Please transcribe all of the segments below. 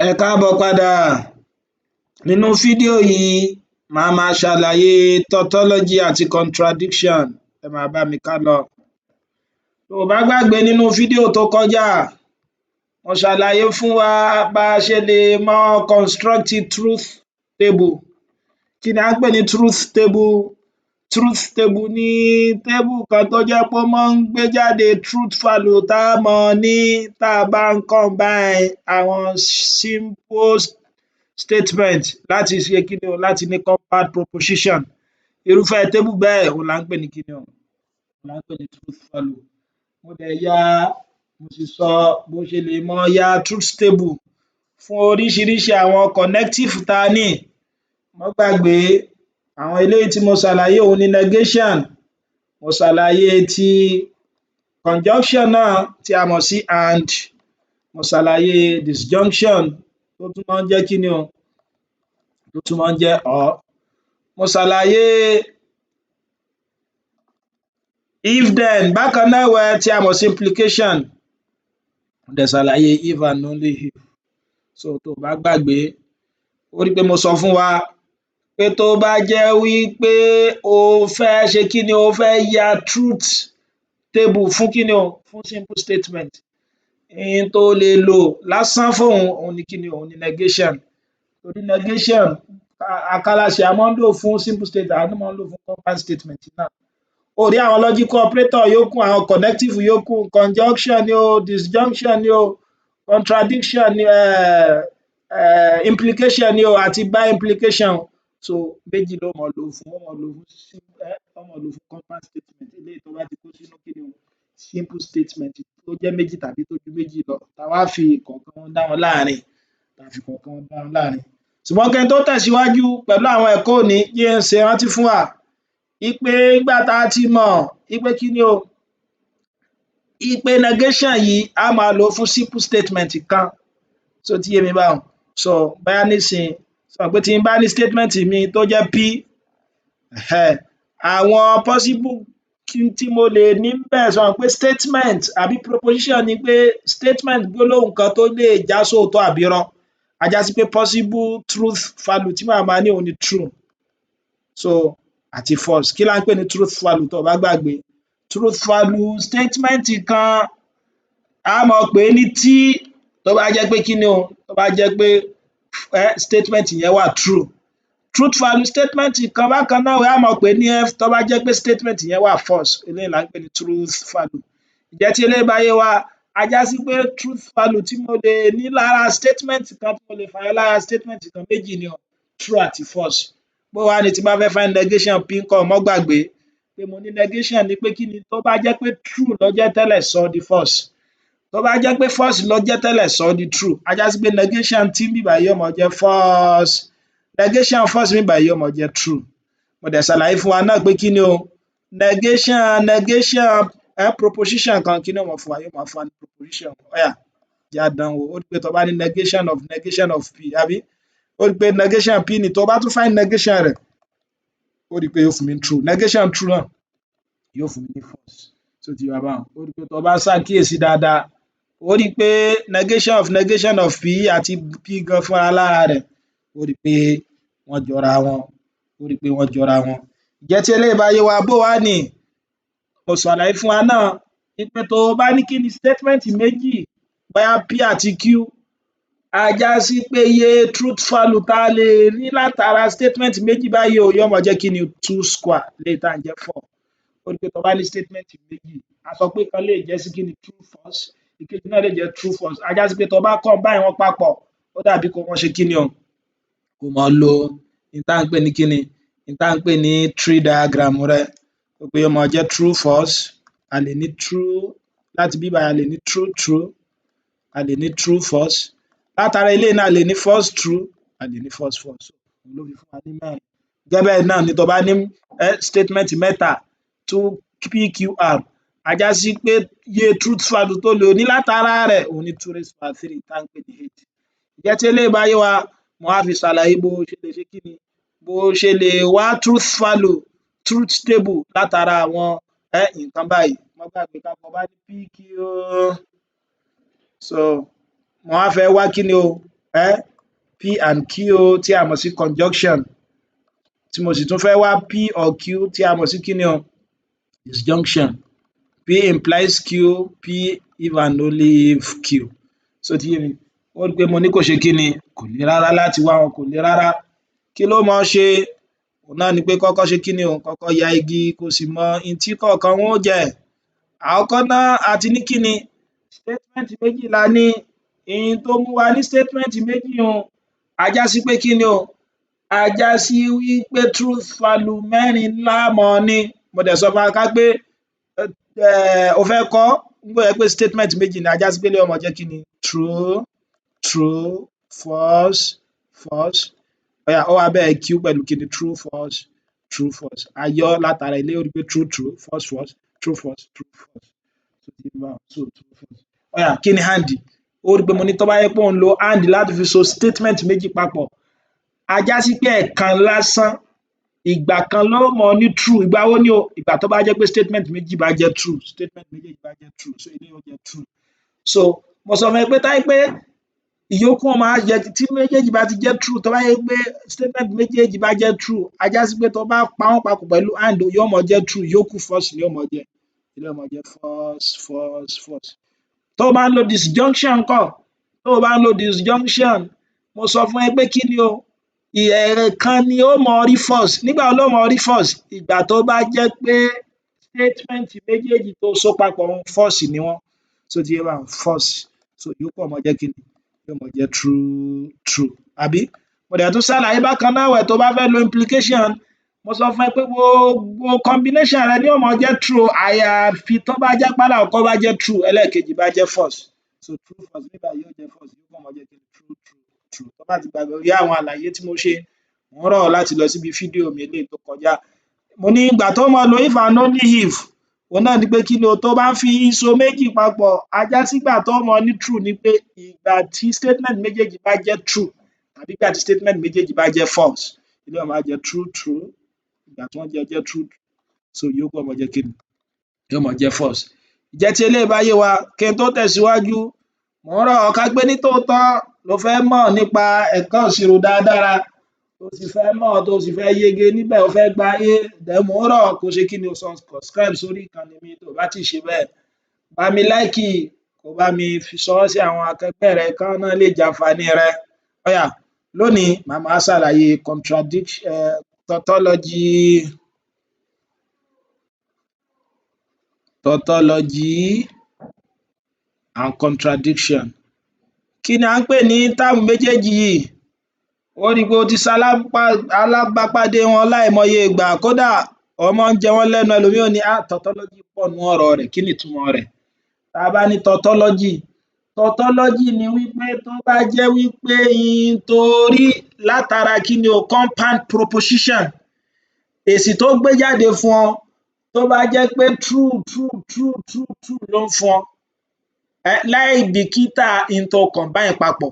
Ẹ káàbọ̀ padà. Nínú fídíò yìí màá máa ṣàlàyé tautology àti contradiction. Ẹ máa bá mi kálọ. Tó o bá gbàgbé nínú fídíò tó kọjá, mo ṣàlàyé fún wa bá a ṣe lè mọ construct truth table. Kí ni à ń pè ní truth table? Truth table ni table kan tó jẹ́ pé ó máa ń gbé jáde truth value tá a mọ̀ ní tá a bá ń combine àwọn simple statement láti ṣe kí ni o, láti ní compound proposition. Irúfẹ́ table bẹ́ẹ̀ òhun là ń pè ní kí ni o, òhun là ń pè ní truth value. Mo sì sọ bó ṣe lè mọ ya truth table fún oríṣiríṣi àwọn connective tá a ní. Má gbàgbé àwọn eléyìí tí mo ṣàlàyé òhun ni negation, mo ṣàlàyé ti conjunction náà tí a mọ̀ sí and, mo ṣàlàyé disjunction tó tún máa ń jẹ́ kí ni o, tó tún máa ń jẹ́ or. Mo ṣàlàyé if then bákan náà ẹ̀wẹ̀ tí a mọ̀ sí implication, mo dẹ̀ ṣàlàyé if and only if. So tó o bá gbàgbé, ó rí i pé mo sọ fún wa pé tó bá jẹ́ wípé o fẹ́ ṣe kí ni o, fẹ́ ya truth table fún kí ni o, fún simple statement, n tó lè lò lásán fóun òhun ni kí ni o, òhun ni negation. Torí negation àkàlàṣe a máa ń lò fún simple statement, a tún máa ń lò fún compound statement náà. O rí àwọn logical operator yòókù, àwọn connective yòókù, conjunction ni o, disjunction ni o, contradiction ni implication ni o àti by implication. So méjì ló máa lò fún, ó máa lò fún compound statement eléyìí tó bá ti kó sínú kí ni o, simple statement tó jẹ́ méjì tàbí tó ju méjì lọ, tá a wá fi ìkọ̀ọ̀kan dá wọn láàrin, ṣùgbọ́n kí n tó tẹ̀síwájú pẹ̀lú àwọn ẹ̀kọ́ òní, jẹ́ n ṣe ìrántí fún wa wípé nígbà tá a ti mọ̀ wípé kí ni o, wípé negation yìí a máa lò fún simple statement kan, ṣó ti yé mi báhun. So bóyá nísìnyí sọ pé tí n bá ní statement mi tó jẹ́ P, àwọn possible tí mo lè ní ńbẹ̀, sọ pé statement àbí proposition ni pé statement gbólóhùn kan tó lè já sóòótọ́ àbí irọ́, á já sí pé possible truth value tí màá máa ní òhun ni true, so àti false. Kí là ń pè ní truth value tó o bá gbàgbé? Truth value statement kan á mọ̀ pé ní T tó bá jẹ́ pé kí ni o, tó bá jẹ́ pé statement yẹn wà true. Truth value statement kan bákan náà á mọ̀ pé ní F tó bá jẹ́ pé statement yẹn wà false. Eléyìí là ń pè ní truth value. Ǹjẹ́ tí eléyìí bá yé wa, á já sí pé truth value tí mo lè ní lára statement kan, tí mo lè fàyọ lára statement kan méjì ni o, true àti false. Bó wá ni tí n bá fẹ́ find negation P ńkọ́? Má gbàgbé pé mo ní negation ni pé kí ni, tó bá jẹ́ pé true ló jẹ́ tẹ́lẹ̀ sọ ọ́ di false, tó bá jẹ́ pé false ló jẹ́ tẹ́lẹ̀ sọ ọ́ di true. Á já sí pé negation T níbí báyìí yóò máa jẹ́ false, negation false níbí báyìí yóò máa jẹ́ true. Mo dẹ̀ ṣàlàyé fún wa náà pé kí ni o, negation proposition kan kí ni yóò máa fún wa? Yóò máa fún wa ní proposition. Ó yá jẹ́ á dán wò. Ó rí pé tó bá ní negation of P, àbí? Ó rí pé negation P ni tó bá tún find negation rẹ̀, ó rí pé yóò fún mi ní true. Negation true náà yóò fún mi ní false. Ṣó ti yé wa báhun? Ó rí pé tó bá ṣàkíyèsí dáadáa, ó rí pé negation of P àti P gan fúnra lára rẹ̀, ó rí pé wọ́n jọra wọn, Ǹjẹ́ tí eléyìí bá yé wa, bó wá nì? Mo ṣàlàyé fún wa náà wípé tó o bá ní kí ni statement méjì, bóyá P àti Q, á já sí pé iye truth value tá a lè rí látara statement méjì báyìí o, yóò máa jẹ́ kí ni, 2 square, eléyìí tá à ń jẹ́ 4. Ó rí pé tó bá ní statement méjì, a sọ pé ìkan lè jẹ́ sí kí ni, true false, ìkejì náà lè jẹ́ true false. Á já sí pé tó bá combine wọn papọ̀, ó dàbí kó máa ṣe kí ni o, kó máa lo n tá ń pè ní kí ni, n tá ń pè ní tree diagram rẹ. Ó pé yóò máa jẹ́ true false, a lè ní true, láti ibí báyìí a lè ní true true, a lè ní true false. Látara eléyìí náà a lè ní false true, a lè ní false false. Òhun ló fi fún wa ní mẹ́rin. Gẹ́gẹ́ bẹ́ẹ̀ náà ni tó bá ní statement mẹ́ta 2 PQR, á já sí pé iye truth value tó lò ní látara rẹ̀ òhun ni 2 raised power 3 tá ń pè ní 8. Ǹjẹ́ tí eléyìí bá yé wa, mo wá fi ṣàlàyé bó ṣe lè ṣe kí ni, bó ṣe lè wá truth value, truth table látara àwọn nǹkan báyìí. Má gbàgbé ká bá ní PQ, so mo wá fẹ́ wá kí ni o, P and Q tí a mọ̀ sí conjunction, tí mo sì tún fẹ́ wá P or Q tí a mọ̀ sí kí ni o, disjunction. P implies Q, P if and only if Q. So ti yé mi, ó rí pé mo ní kò ṣe kí ni, kò le rárá láti wá wọn, kò le rárá. Kí ló mọ̀ ọ́ ṣe? Òun náà ni pé kọ́kọ́ ṣe kí ni o, kọ́kọ́ ya igi kó sì mọ ohun tí kọ̀ọ̀kan wọn ó jẹ́. Àkọ́kọ́ náà a ti ní kí ni, statement méjì la ní, ohun tó mú wa ní statement méjì un, á já sí pé kí ni o, á já sí wípé truth value mẹ́rin la máa ní. Mo dẹ̀ sọ fún wa ká pé o fẹ́ kọ́ nígbà tó jẹ́ pé statement méjì ni, á já sí pé eléyìí ó máa jẹ́ kí ni, true, true, false, false. Ó yá, ó wá bẹ̀rẹ̀ Q pẹ̀lú kí ni, true, false, true, false. A yọ látara eléyìí, ó rí pé true, true, false, false, true, false, true, false. So ti yé báwọn, so true, false. Ó yá, kí ni and? Ó rí pé mo ní tó bá jẹ́ pé òun lo and láti fi so statement méjì papọ̀, á já sí pé ẹ̀ẹ̀kan lásán, ìgbà kan ló mọ̀ ní true. Ìgbà wo ni o? Ìgbà tó bá jẹ́ pé statement méjì bá jẹ́ true, statement méjèèjì bá jẹ́ true, so eléyìí ó jẹ́ true. So mo sọ fún ẹ pé táyé pé ìyókù wọn máa jẹ́ tí méjèèjì bá ti jẹ́ true, tó bá jẹ́ pé statement méjèèjì bá jẹ́ true, á já sí pé tó bá pa wọ́n papọ̀ pẹ̀lú and yóò máa jẹ́ true, ìyókù false ni yóò máa jẹ́. Eléyìí ó máa jẹ́ false, false, false. Tó o bá ń lo disjunction ńkọ́? Tó o bá ń lo disjunction, mo sọ fún ẹ pé kí ni o, ẹ̀ẹ̀kan ni ó máa rí false. Nígbà wo ló máa rí false? Ìgbà tó bá jẹ́ pé statement méjèèjì tó so papọ̀ false ni wọ́n. So ti yé báwọn, false. So ìyókù ó máa jẹ́ kí ni, yóò máa jẹ́ true, true. Àbí? Mo dẹ̀ tún ṣàlàyé bákan náà ẹ̀wẹ̀ tó bá fẹ́ lo implication, mo sọ fún ẹ pé gbogbo combination rẹ ni yóò máa jẹ́ true àyàfi tó bá jẹ́ pé alákọ̀ọ́kọ́ bá jẹ́ true, ẹlẹ́ẹ̀kejì bá jẹ́ false. So true, false nígbà yóò jẹ́ false, ìyókù ó máa jẹ́ kí ni, true, true, true. Tó bá ti gbàgbé orí àwọn àlàyé tí mo ṣe, mò ń rọ̀ ọ́ láti lọ síbi fídíò mi eléyìí tó kọjá. Mo ní ìgbà tó máa lo if and only if, òun náà ni pé kí ni o, tó bá ń fi so méjì papọ̀, á já sígbà tó máa ní true ni pé ìgbà tí statement méjèèjì bá jẹ́ true tàbí ìgbà tí statement méjèèjì bá jẹ́ false. Eléyìí ó máa jẹ́ true, true. Ìgbà tí wọ́n jẹ́ true, so ìyókù ó máa jẹ́ kí ni, yóò máa jẹ́ false. Ǹjẹ́ tí eléyìí bá yé wa, kí n tó tẹ̀síwájú, mò ń rọ̀ ọ́ ká pé ní tòótọ́ lo fẹ́ mọ̀ nípa ẹ̀kọ́ ìṣirò dáradára, tó sì fẹ́ mọ̀, tó sì fẹ́ yege níbẹ̀, o fẹ́ gba A, then mò ń rọ̀ ọ́ kó ṣe kí ni o, subscribe sórí ìkànnì mi tó bá ti ṣe bẹ́ẹ̀. Bá mi like, kó bá mi fi ṣọwọ́ sí àwọn akẹgbẹ́ rẹ káwọn náà lè jàǹfààní rẹ̀. Ó yá, lónìí màá máa ṣàlàyé tautology and contradiction. Kí ni à ń pè ní táàmù méjèèjì yìí? Ó rí i pé o ti ṣalábàápàdé wọn láìmọye ìgbà, kódà ó máa ń jẹ wọ́n lẹ́nu, ẹlòmíì ó ní tautology pọ̀ nínú ọ̀rọ̀ rẹ̀, kí ni ìtumọ̀ rẹ̀? Tá a bá ní tautology ni wípé tó bá jẹ́ wípé ohun tó rí látara kí ni o, compound proposition, èsì tó gbé jáde fún ọ, tó bá jẹ́ pé true, true, true, true, true ló ń fún ọ, láì bìkítà ohun tó combine papọ̀.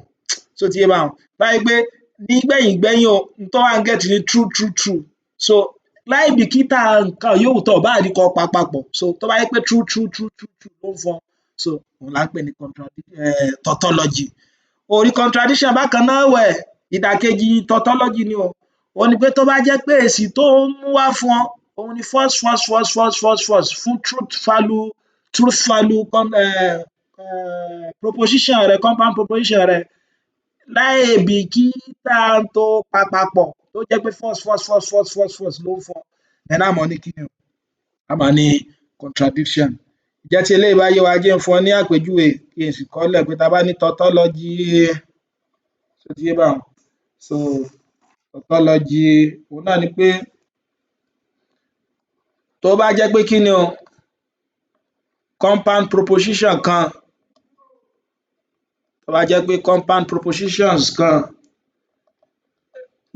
So ti yé báwọn, báyìí pé nígbẹ̀yìngbẹ́yín o, ohun tó wà ń get ni true, true, true. So láì bìkítà nǹkan yòówù tó bá rí kó pa papọ̀, so tó bá jẹ́ pé true, true, true, true, true ló ń fún ọ, so òun là ń pè ní tautology. Orí contradiction bákan náà ẹ̀wẹ̀, ìdàkejì tautology ni o. Òun ni pé tó bá jẹ́ pé èsì tó ń mú wá fún ọ, òun ni false, false, false, false, false, false fún truth value proposition rẹ, compound proposition rẹ, láì bìkítà tó pa papọ̀, tó jẹ́ pé false, false, false, false, false, false ló ń fún ọ, then á máa ní kí ni o, á máa ní contradiction. Ǹjẹ́ tí eléyìí bá yé wa, jẹ́ n fún ọ ní àpèjúwe kí n sì kọ́ọ́lẹ̀ pé tá a bá ní tautology, so ti yé báwọn, so tautology òun náà ni pé tó bá jẹ́ pé kí ni o, compound proposition kan, tó bá jẹ́ pé compound propositions kan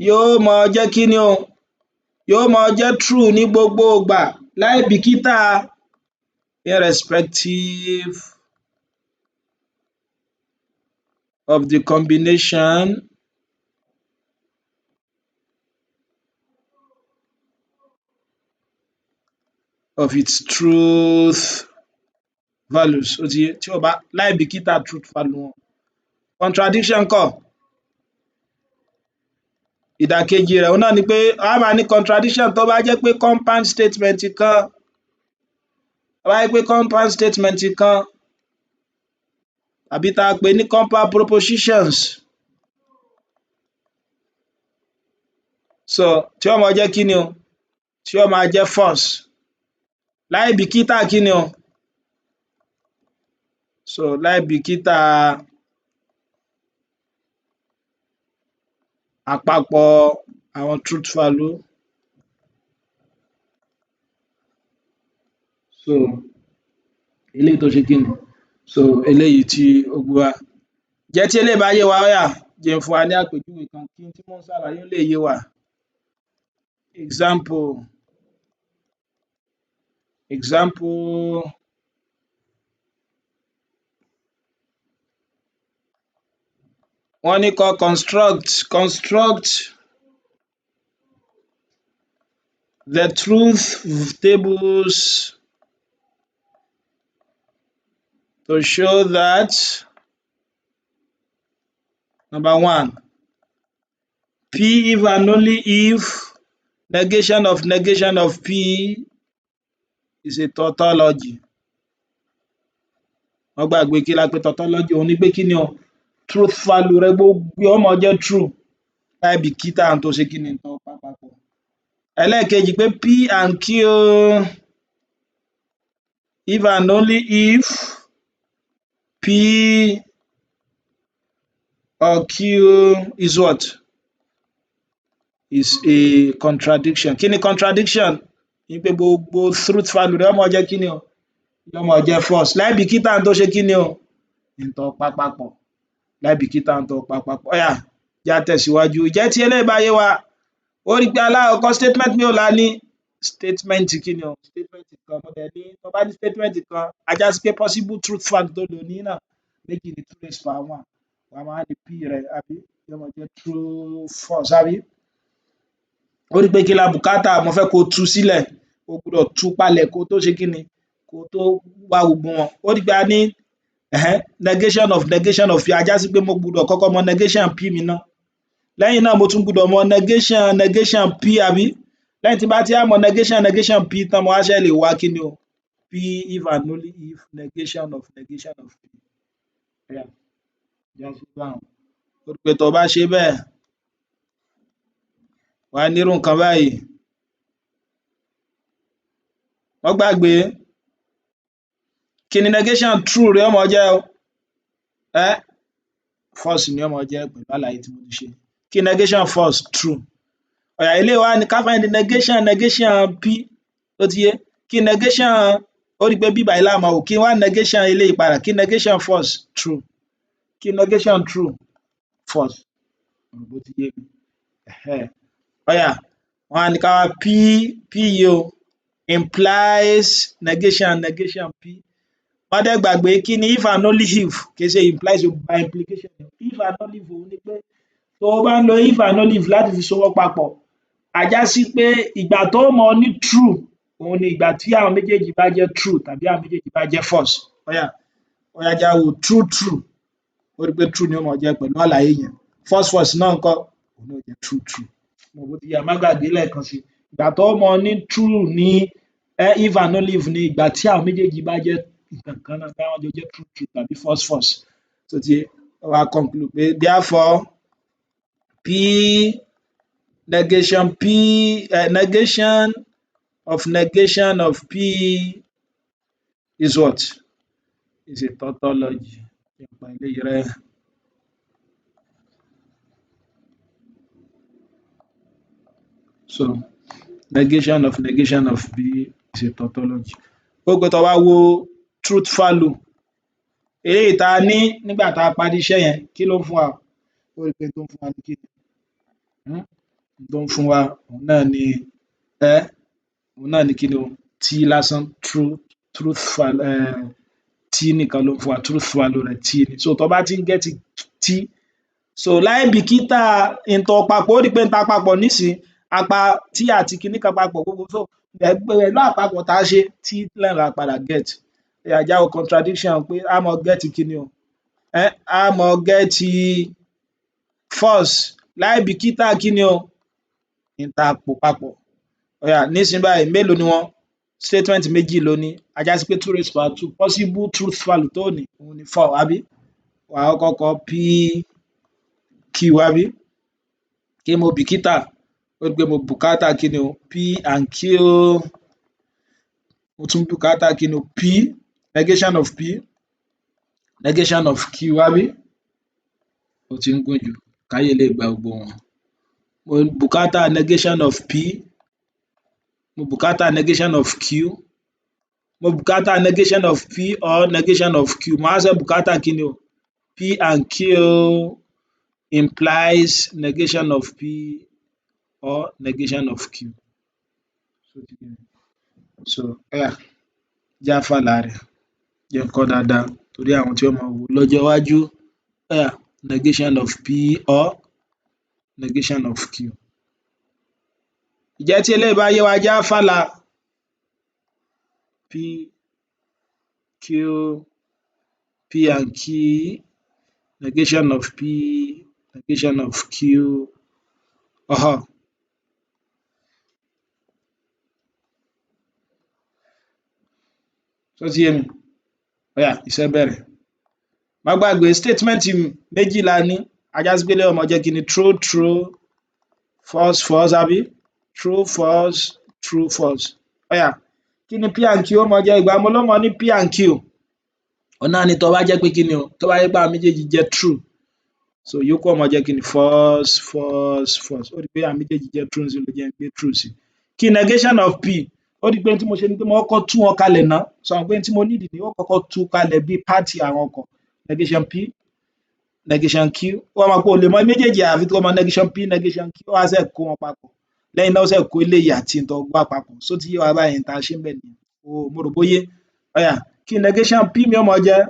yóò máa jẹ́ kí ni o, yóò máa jẹ́ true ní gbogbo ìgbà láì bìkítà, irrespective of the combination of its truth values. Ó ti yé, tí ó bá láì bìkítà truth value wọn. Contradiction ńkọ́? ìdàkejì rẹ̀ òun náà ni pé a máa ní contradiction tó bá jẹ́ pé compound statement kan àbí tá a pè ní compound propositions so tí ó máa jẹ́ kí ni o tí ó máa jẹ́ false láì bìkítà kí ni o so láì bìkítà àpapọ̀ àwọn truth value so eléyìí tó ṣe kí ni so eléyìí tí ó gbé wá jẹ́ tí eléyìí bá yé wa ó yá jẹ́ n fún wa ní àpèjúwe kan kí n tí mò ń ṣàlàyé lè yé wa example wọ́n ní kó construct the truth tables to show that number 1 P if and only if negation of P is a tautology wọ́n gbàgbé kí la pè tautology òun ni pé kí ni o truth value rẹ gbogbo ó máa jẹ́ true láì bìkítà tó ṣe kí ni tó papọ̀ ẹlẹ́ẹ̀kejì pé P and Q if and only if P or Q is what? Is a contradiction. Kí ni contradiction? Ní pé gbogbo truth value rẹ̀ ó máa jẹ́ kí ni o? Yó máa jẹ́ false. Láì bìkítà tó ṣe kí ni o? Tó papọ̀. Láì bìkítà tó papọ̀. Ó yá, jẹ́ á tẹ̀síwájú. Ìjẹ́ tí eléyìí bá yé wa, ó rí pé alákọ̀ọ́kọ́ statement mélòó la ní? Statement kí ni o? Statement kan. Mo dẹ̀ ní tó bá ní statement kan, á já sí pé possible truth value tó lò ní náà méjì ní 2 raised power 1. Wàá máa ní P rẹ̀ àbí yó máa jẹ́ true false àbí? Ó rí pé kí la bùkátà mo fẹ́ kó tú sílẹ̀ o gbọ́dọ̀ tú palẹ̀ kó tó ṣe kí ni kó tó wá gbogbo wọn. Ó rí pé a ní negation of P á já sí pé mo gbọ́dọ̀ kọ́kọ́ mọ negation P mi ná. Lẹ́yìn náà mo tún gbọ́dọ̀ mọ negation P àbí? Lẹ́yìn tí n bá ti wá mọ negation P tán mo wá ṣẹ̀ lè wá kí ni o? P if and only if negation of P. Ó yá, já sí báhun. Ó rí pé tó bá ṣe bẹ́ẹ̀ wà á nírú nǹkan báyìí. Má gbàgbé kí ni negation true rẹ̀ ó máa jẹ́ o? False ni ó máa jẹ́ pẹ̀lú àlàyé tí mo ti ṣe. Kí negation false? True. Ó yá eléyìí wá ní ká find the negation P ó ti yé? Kí negation ó rí pé bí báyìí la máa wò kí wá negation eléyìí padà kí negation false? True. Kí negation true? False. Bó ti yé mi. Ó yá wọ́n á ní ká wá P yìí o implies negation P. Wọ́n dẹ̀ gbàgbé kí ni if and only if kì í ṣe implies o by implication if and only if òun ni pé tó o bá ń lo if and only if láti fi sowọ́ papọ̀ á já sí pé ìgbà tó mọ ní true òun ni ìgbà tí àwọn méjèèjì bá jẹ́ true tàbí àwọn méjèèjì bá jẹ́ false. Ó yá já wò true ó rí pé true ni ó máa jẹ́ pẹ̀lú àlàyé yẹn. False náà ńkọ́? Òun náà jẹ́ true. Mo bó ti yé má gbàgbé lẹ́ẹ̀kan sí ìgbà tó mọ ní true ní if and only if ni ìgbà tí àwọn méjèèjì bá jẹ́ nǹkan kan náà bóyá wọ́n jọ jẹ́ true tàbí false. Tó ti yé ó wá conclude pé therefore negation of P is what? Is a tautology. Nípa eléyìí rẹ́. So negation of P is a tautology. Ó pé tó bá wo truth value eléyìí tá a ní nígbà tá a parí iṣẹ́ yẹn kí ló ń fún wa? Ó rí pé tó ń fún wa ní kí ni? Tó ń fún wa òun náà ni kí ni o? T lásán truth value T nìkan ló ń fún wa truth value rẹ̀ T ni. So tó bá ti ń get T so láì bìkítà tó papọ̀ ó rí pé tá papọ̀ nísìnyí a pa T àti kinní kan papọ̀ gbogbo so pẹ̀lú àpapọ̀ tá a ṣe T náà la padà get. Ó yá já wo contradiction pé a máa get kí ni o? A máa get false láì bìkítà kí ni o n tá pò papọ̀. Ó yá nísìnyí báyìí mélòó ni wọ́n? Statement méjì ló ní, á já sí pé 2 raised power 2 possible truth value tó ní òun ni 4 àbí? Wà á kọ́kọ́ kọ PQ àbí? Kí mo bìkítà, ó rí pé mo bùkátà kí ni o P and Q, mo tún bùkátà kí ni o P, negation of P, negation of Q àbí? Ó ti ń gùn jù, káyè lè gba gbogbo wọn. Mo bùkátà negation of P, mo bùkátà negation of Q, mo bùkátà negation of P or negation of Q, mo á ṣe bùkátà kí ni o P and Q implies negation of P or negation of Q. So ó yá jẹ́ á fàlà rẹ̀, jẹ́ n kọ́ dáadáa torí àwọn tí ó máa wò ó lọ́jọ́ iwájú. Ó yá negation of P or negation of Q. Ǹjẹ́ tí eléyìí bá yé wa jẹ́ á fàlà P, Q, P and Q, negation of P, negation of Q. Ṣó ti yé mi? Ó yá iṣẹ́ bẹ̀rẹ̀. Má gbàgbé statement méjì la ní, á já sí pé eléyìí ó máa jẹ́ kí ni true true, false false àbí? True false, true false. Ó yá kí ni P and Q ó máa jẹ́? Ìgbà wo ló máa ní P and Q? Òun náà ni tó bá jẹ́ pé kí ni o tó bá jẹ́ pé àwọn méjèèjì jẹ́ true, so ìyókù ó máa jẹ́ kí ni false false false. Ó rí pé àwọn méjèèjì jẹ́ true nísìnyí ló jẹ́ n gbé true sí. Kí negation of P? Ó rí pé ohun tí mo ṣe ni pé mo kọ́kọ́ tú wọn kalẹ̀ ná, so mọ̀ pé ohun tí mo need ni ó kọ́kọ́ tú kalẹ̀ bí pátì àwọn ọkọ̀. Negation P, negation Q, ó mọ̀ pé o lè mọ méjèèjì àfi tó mọ negation P, negation Q, ó wá ṣẹ̀ kó wọn papọ̀. Lẹ́yìn náà ó ṣẹ̀ kó eléyìí àti n tó gbá papọ̀. Ṣó ti yé wa báyìí n tá ṣe ńbẹ̀ nìyẹn? Mo rò bó yé. Ó yá kí negation P mi ó máa jẹ́?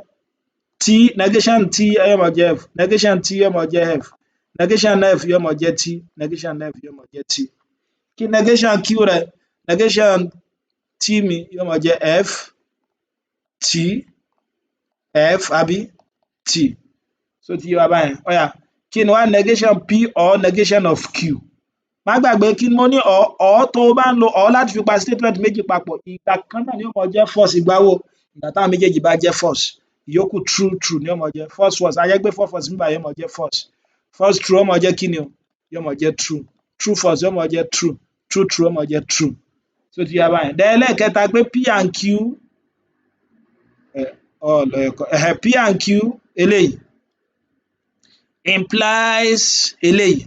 T, negation T yóò máa jẹ́ F, negation T yóò máa jẹ́ F, negation F yóò máa jẹ́ T, negation F yóò máa jẹ́ T. Kí negation Q rẹ̀? Negation T mi yóò máa jẹ́ F, T, F àbí? T. Ṣó ti yé wa báyẹn? Ó yá kí ni wá negation P or negation of Q? Má gbàgbé kí ni mo ní or tó o bá ń lo or láti fi pa statement méjì papọ̀, ìgbà kan náà ni ó máa jẹ́ false. Ìgbà wo? Ìgbà táwọn méjèèjì bá jẹ́ false. Ìyókù true true ni ó máa jẹ́. False false, á jẹ́ pé false níbí báyìí yóò máa jẹ́ false. False true ó máa jẹ́ kí ni o? Yóò máa jẹ́ true. True false yóò máa jẹ́ true. True true ó máa jẹ́ true. Ṣó ti yé wa báyẹn? Then ẹlẹ́ẹ̀kẹta pé P and Q, P and Q eléyìí implies eléyìí.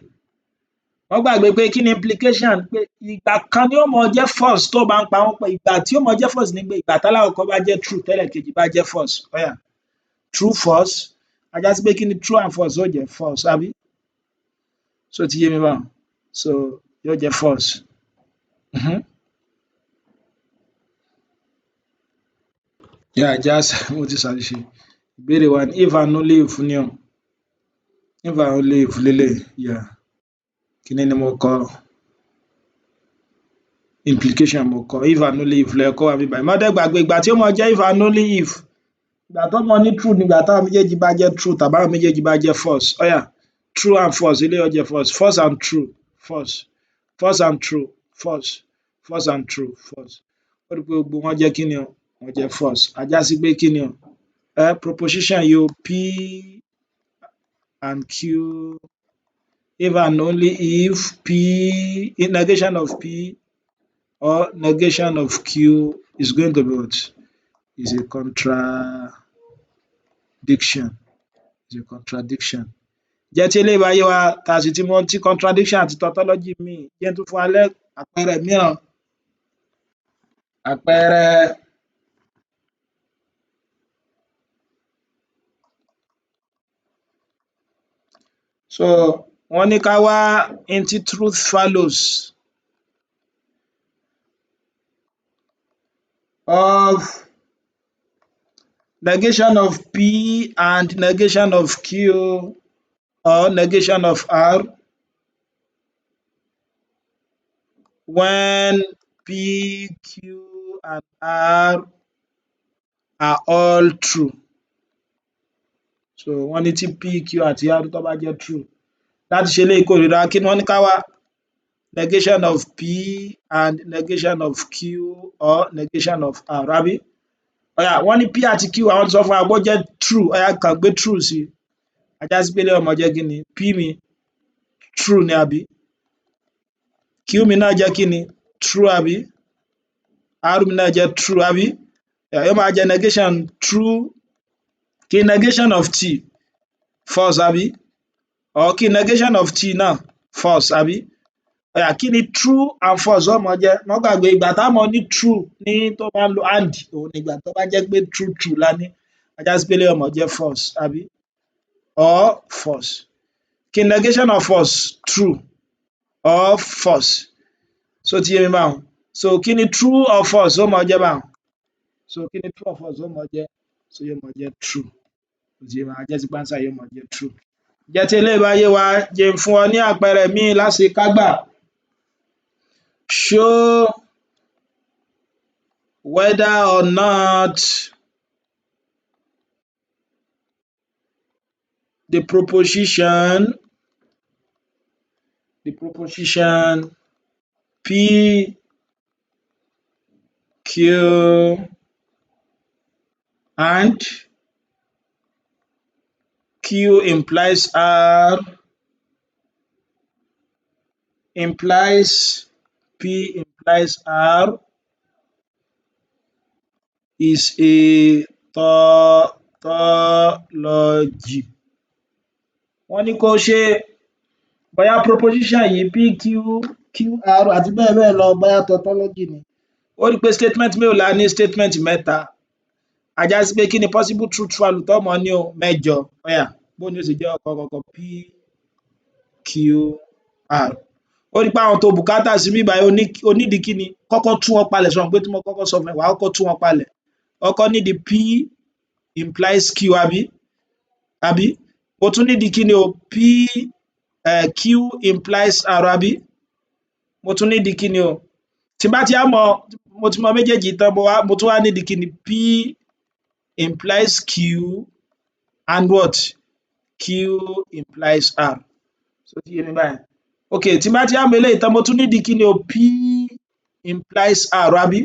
Wọ́n gbàgbé pé kí ni implication? Pé ìgbà kan ni ó máa jẹ́ false tó bá ń pa wọ́n pọ̀. Ìgbà tí ó máa jẹ́ false ni pé ìgbà tálákọ̀ọ́kọ́ bá jẹ́ true tẹ́lẹ̀kejì bá jẹ́ false. Ó yá true false, á já sí pé kí ni true and false ó jẹ́ false àbí? Ṣó ti yé mi báhun? So yóò jẹ́ false. Mo ti ṣàṣìṣe. Ìbéèrè wa ni if and only if ni o. If and only if leléyìí. Kíní ni mo kọ? Implication mo kọ. If and only if ló yẹ kó wà níbí báyìí. Má dẹ̀ gbàgbé ìgbà tí ó máa jẹ́ if and only if. Ìgbà tó máa ní true ni ìgbà táwọn méjèèjì bá jẹ́ true tàbí àwọn méjèèjì bá jẹ́ false. Ó yá true and false eléyìí ó jẹ́ false. False and true, false. False and true, false. False and true, false. Ó rí pé gbogbo wọn jẹ́ kí ni o? Wọ́n jẹ́ false. Á já sí pé kí ni o? Proposition yìí o P and Q, if and only if P, in negation of P or negation of Q is going to be what? Is a contradiction. Is a contradiction. Jẹ́ tí eléyìí bá yé wa tá a sì ti mọ tí contradiction àti tautology míì, jẹ́ n tún fún wa àpẹẹrẹ mìíràn. Àpẹẹrẹ so wọ́n ní ká wá n tí truth follows of negation of P and negation of Q or negation of R when P, Q and R are all true. So wọ́n ní tí P, Q àti R tó bá jẹ́ true. láti ṣe eléyìí kórìíra kí ni wọ́n ní ká wá negation of P and negation of Q or negation of R àbí ọ̀yà wọ́n ní P àti Q àwọn ti sọ fún wa bó jẹ́ true ọ̀yà kàn gbé true sí ajá sí pé eléyìí ó máa jẹ́ kí ni P mi true ni àbí Q mi náà jẹ́ kí ni true àbí R mi náà jẹ́ true àbí yóò máa jẹ́ negation true kí negation of T false àbí or kí negation of T náà false àbí ọ̀yà kí ni true and false ó máa jẹ́ má gbàgbé ìgbà tá mọ̀ ní true ní tó bá ń lo and òun ni ìgbà tó bá jẹ́ pé true la ní ajá sí pé eléyìí ó máa jẹ́ false àbí or false kí negation of false true or false so ti yé mi báwọn so kí ni true or false ó máa jẹ́ báwọn so kí ni true or false ó máa jẹ́ so yóò máa jẹ́ true ó ti yé mi ajá sí pé answer yóò máa jẹ́ true jẹ́ tí eléyìí bá yé wa jẹ́ n fún ọ ní àpẹẹrẹ míì láṣekágbà show whether or not the proposition P, Q, and Q implies R implies P implies R is a tautology. Wọ́n ní kó ṣe bóyá proposition yìí P, Q, QR àti bẹ́ẹ̀ bẹ́ẹ̀ lọ bóyá tautology ni. Ó rí pé statement mélòó la ní statement mẹ́ta. Ajá sí pé kí ni possible truth value tó mọ̀ ní o mẹ́jọ. Óyá bó ni ó ṣe jẹ́ ọ̀kọ̀ọ̀kan P, Q, R. Ó rí pé àwọn tó bùkátà sí bíbá yìí onídìí kí ni kọ́kọ́ tú wọn palẹ̀ sọ pé tí mo kọ́kọ́ sọ fún ẹ wàá kọ́kọ́ tú wọn palẹ̀. Ọkọ nídìí P implies Q àbí mo tún nídìí kí ni o P Q implies R àbí mo tún nídìí kí ni o tí bá ti á mọ̀ mo ti mọ méjèèjì tán mo tún wá nídìí kí ni P implies Q and what Q implies R so ti yé mi báyìí ok tí bá ti á mọ̀ eléyìí tán mo tún nídìí kí ni o P implies R àbí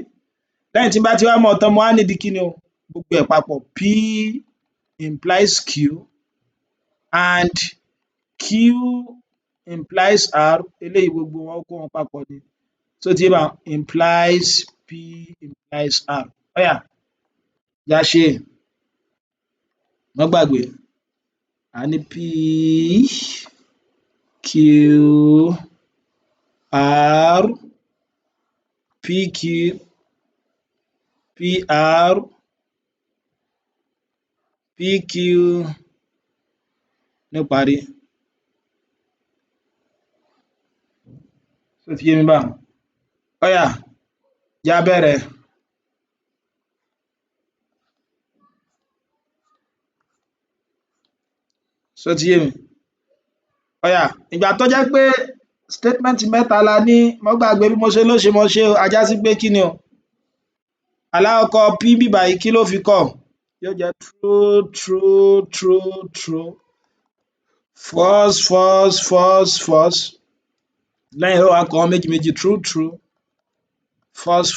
lẹ́yìn tí bá ti wá mọ̀ tán mo wá nídìí kí ni o gbogbo ẹ̀ papọ̀ P implies Q and Q implies R eléyìí gbogbo wọn kó wọn papọ̀ ni so ti yé bá implies P implies R óyá já ṣe má gbàgbé a ní P Q R PQ PR PQ ní parí so ti yé mi báwọn óyá já bẹ̀rẹ̀ so ti yé mi óyá ìgbà tó jẹ́ pé statement mẹ́ta la ní má gbàgbé bí mo ṣe ló ṣe mo ṣe ajá sí pé kí ni o alákọ̀ọ́kọ́ P bíbà yìí kí ló fi kọ́ yóò jẹ́ true false lẹ́yìn ó wá kọ méjì méjì true false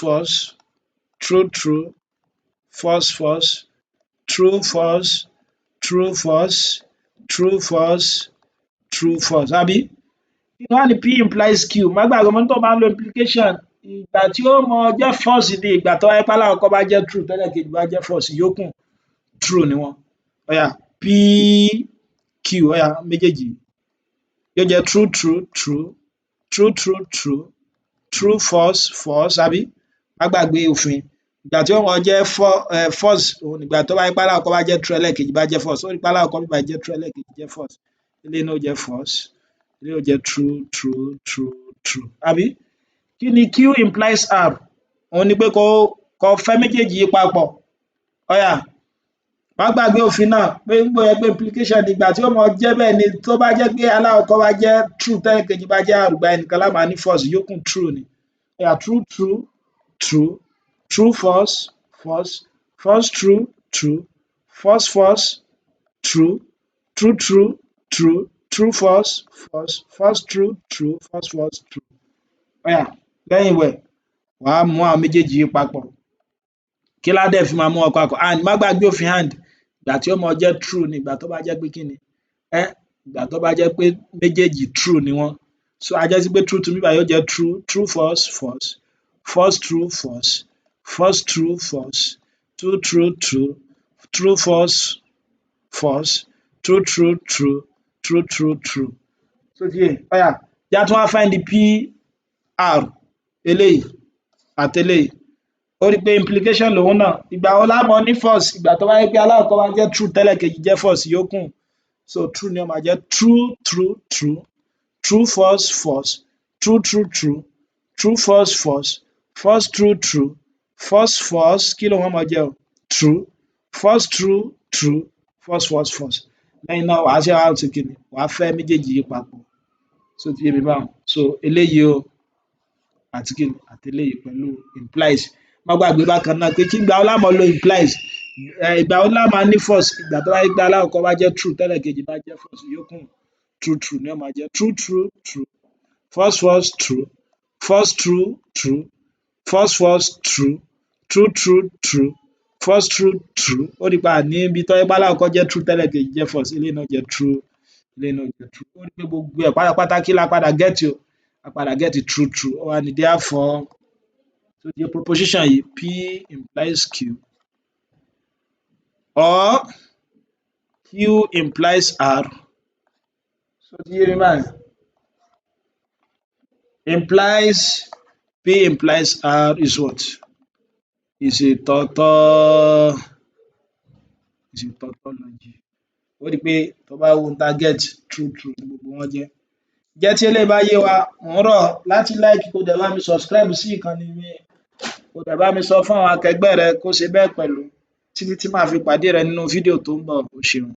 true false true false àbí inú wá ní P implies Q má gbàgbé mo ní tó bá ń lo implication ìgbà tí ó mọ jẹ́ false ni ìgbà tó wáyé pálá àkọ́kọ́ bá jẹ́ true tẹ́lẹ̀ kejì bá jẹ́ false yókù true ni wọ́n óyá P Q óyá méjèèjì yóò jẹ́ true false àbí má gbàgbé òfin ìgbà tí ó mọ jẹ́ false òun ìgbà tó wáyé pálá àkọ́kọ́ bá jẹ́ true ẹlẹ́ẹ̀kejì bá jẹ́ false ó rí pálá àkọ́kọ́ bíbá jẹ́ true ẹlẹ́ẹ̀kejì jẹ́ false eléyìí náà ó jẹ́ false eléyìí ó jẹ́ true àbí kí ni Q implies R òun ni pé kó fẹ́ méjèèjì yìí papọ̀ óyá má gbàgbé òfin náà pé nígbà yẹn pé implication ìgbà tí ó mọ jẹ́ bẹ́ẹ̀ ni tó bá jẹ́ pé alákọ̀ọ́kọ́ bá jẹ́ true tẹ́lẹ̀kejì bá jẹ́ R ìgbà yẹn nìkan la máa ní false yókù true ni óyá true false true false true true false false false true true false false true. Ó yá lẹ́yìn wẹ̀ wà á mú àwọn méjèèjì yìí papọ̀. Kí lá dẹ̀ fi máa mú wọn papọ̀? And má gbàgbé òfin and ìgbà tí ó máa jẹ́ true ni ìgbà tó bá jẹ́ pé kí ni? Ìgbà tó bá jẹ́ pé méjèèjì true ni wọ́n. So a jẹ́ sí pé true to me báyìí yóò jẹ́ true true false false false true false false true false true true true true false false true true true true true true. So ti yé ó yá jẹ́ á tún wá find the PR eléyìí àti eléyìí. Ó rí i pé implication lòun náà. Ìgbà wo la mọ̀ ní false? Ìgbà tó bá jẹ́ pé alákọ̀ọ́kọ́ bá jẹ́ true tẹ́lẹ̀kejì jẹ́ false yókù. So true ni ó máa jẹ́ true true true true false false true true true true false false false true true false false kí lòun ó máa jẹ́ o? True false true true false false false. Lẹ́yìn náà wàá ṣe wá ṣe kí ni? Wàá fẹ́ méjèèjì yìí papọ̀. So ti yé mi báwọn. So eléyìí o àti kí ni? Àti eléyìí pẹ̀lú implies. Má gbàgbé bákan náà pé ìgbà wo la máa lo implies? Ìgbà wo la máa ní false? Ìgbà tó bá jẹ́ pé alákọ̀ọ́kọ́ bá jẹ́ true tẹ́lẹ̀kejì bá jẹ́ false yókù true true ni ó máa jẹ́ true true true false false true false true true false false true true true true false true true. Ó rí i pé àní ibi tó jẹ́ pé alákọ̀ọ́kọ́ jẹ́ true tẹ́lẹ̀kejì jẹ́ false eléyìí náà jẹ́ true eléyìí náà jẹ́ true. Ó rí i pé gbogbo ẹ̀ pátápátá kí la padà get o? A padà get true true. Ó wá ní therefore so the proposition yìí P implies Q or Q implies R. So ti yé mi báyìí? Implies P implies R is what? Is a tautology. Ó rí i pé tó bá wo ohun tá get true true ni gbogbo wọn jẹ́. Jẹ́ tí eléyìí bá yé wa mò ń rọ̀ láti like kó dẹ̀ bá mi subscribe sí ìkànnì mi kó dẹ̀ bá mi sọ fún àwọn akẹgbẹ́ rẹ kó ṣe bẹ́ẹ̀ pẹ̀lú títí tí màá fi pàdé rẹ nínú fídíò tó ń bọ̀. O ṣeun.